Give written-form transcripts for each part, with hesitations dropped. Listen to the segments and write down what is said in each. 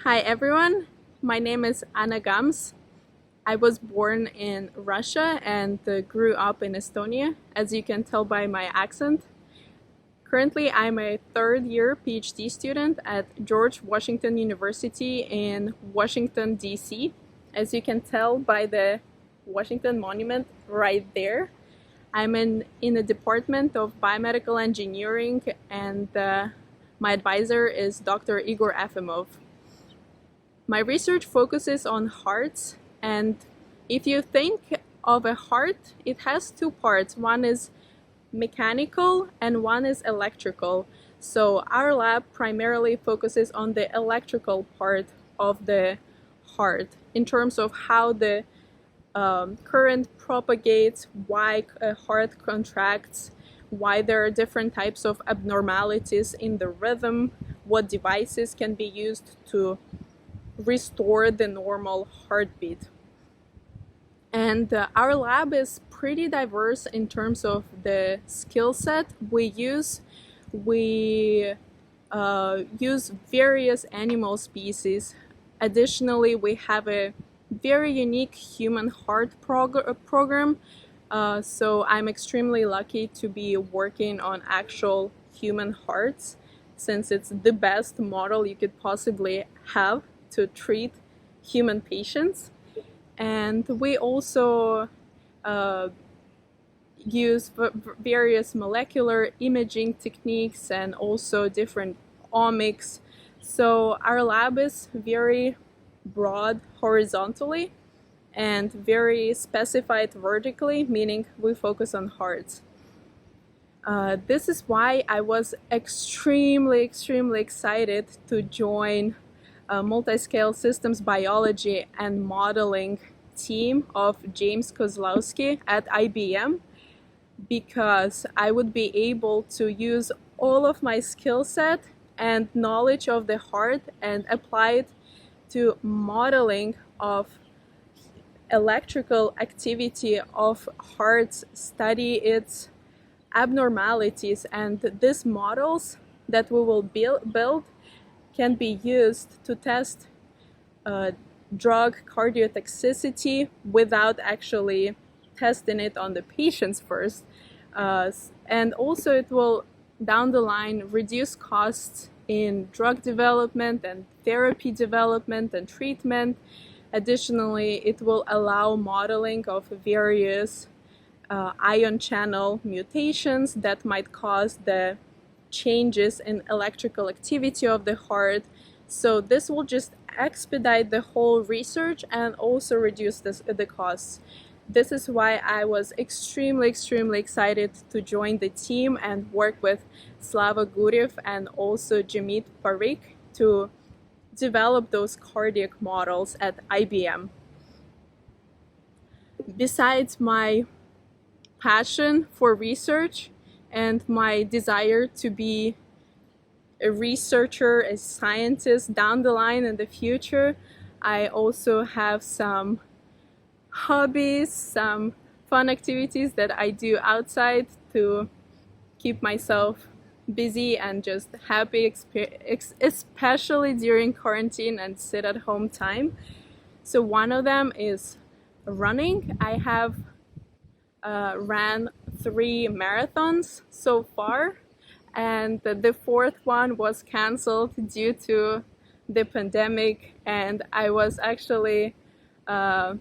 Hi everyone, my name is Anna Gams. I was born in Russia and grew up in Estonia, as you can tell by my accent. Currently, I'm a third year PhD student at George Washington University in Washington, D.C. As you can tell by the Washington Monument right there, I'm in the Department of Biomedical Engineering, and my advisor is Dr. Igor Efimov. My research focuses on hearts, and if you think of a heart, it has two parts. One is mechanical and one is electrical. So our lab primarily focuses on the electrical part of the heart in terms of how the current propagates, why a heart contracts, why there are different types of abnormalities in the rhythm, what devices can be used to restore the normal heartbeat. And our lab is pretty diverse in terms of the skill set we use. We use various animal species. Additionally, we have a very unique human heart program. So I'm extremely lucky to be working on actual human hearts, since it's the best model you could possibly have to treat human patients. And we also use various molecular imaging techniques and also different omics. So our lab is very broad horizontally and very specified vertically, meaning we focus on hearts. This is why I was extremely excited to join multi-scale systems biology and modeling team of James Kozlowski at IBM, because I would be able to use all of my skill set and knowledge of the heart and apply it to modeling of electrical activity of hearts, study its abnormalities, and these models that we will build can be used to test drug cardiotoxicity without actually testing it on the patients first. And also it will, down the line, reduce costs in drug development and therapy development and treatment. Additionally, it will allow modeling of various ion channel mutations that might cause the changes in electrical activity of the heart. So this will just expedite the whole research and also reduce the costs. This is why I was extremely excited to join the team and work with Slava Guriev and also Jamit Parikh to develop those cardiac models at IBM. Besides my passion for research and my desire to be a researcher, a scientist down the line in the future, I also have some hobbies, some fun activities that I do outside to keep myself busy and just happy, especially during quarantine and sit at home time. So one of them is running. I have ran 3 marathons so far, and the fourth one was canceled due to the pandemic, and I was actually about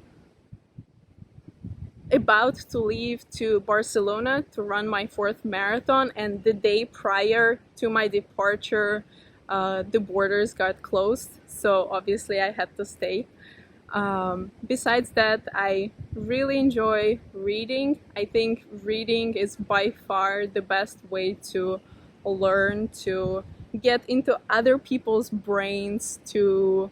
to leave to Barcelona to run my 4th marathon, and the day prior to my departure the borders got closed, so obviously I had to stay. Besides that, I really enjoy reading. I think reading is by far the best way to learn, to get into other people's brains, to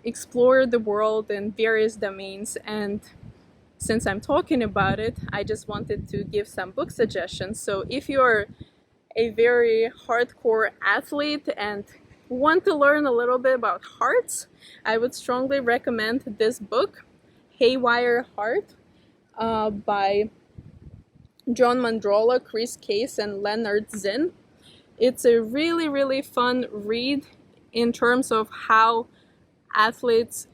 explore the world in various domains. And since I'm talking about it, I just wanted to give some book suggestions. So if you're a very hardcore athlete and want to learn a little bit about hearts, I would strongly recommend this book, Haywire Heart, by John Mandrola, Chris Case, and Leonard Zinn. It's a really fun read. in terms of how athletes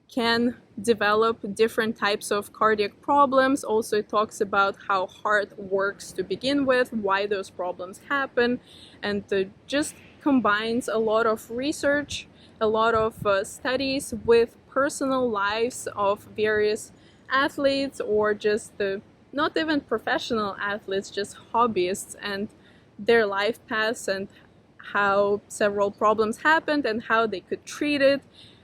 can develop different types of cardiac problems. Also, it talks about how heart works to begin with, why those problems happen, and just combines a lot of research, a lot of studies with personal lives of various athletes, or just not even professional athletes, just hobbyists, and their life paths and how several problems happened and how they could treat it.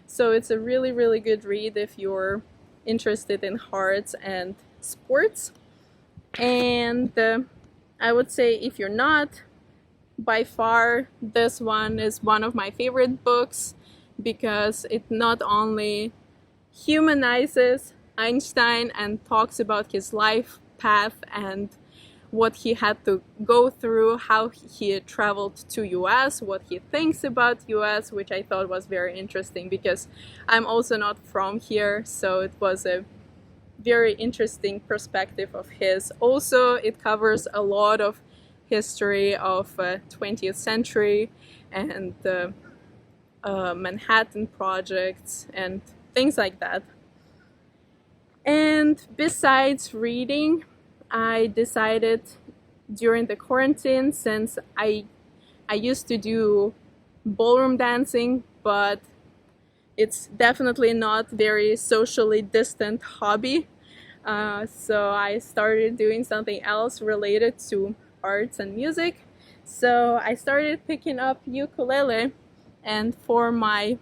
So it's a really, really good read if you're interested in hearts and sports. And I would say if you're not, by far this one is one of my favorite books, because it not only humanizes Einstein and talks about his life path and what he had to go through, how he traveled to US, what he thinks about US, which I thought was very interesting because I'm also not from here, so it was a very interesting perspective of his. Also, it covers a lot of history of 20th century and Manhattan projects and things like that. And besides reading, I decided during the quarantine, since I used to do ballroom dancing, but it's definitely not very socially distant hobby. So I started doing something else related to arts and music. So I started picking up ukulele, and for my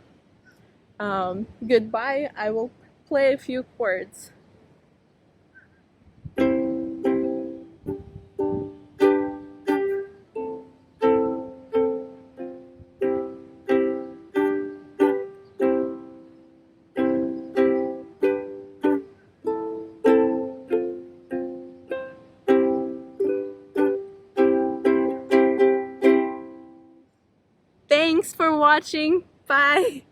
goodbye, I will play a few chords. Thanks for watching. Bye.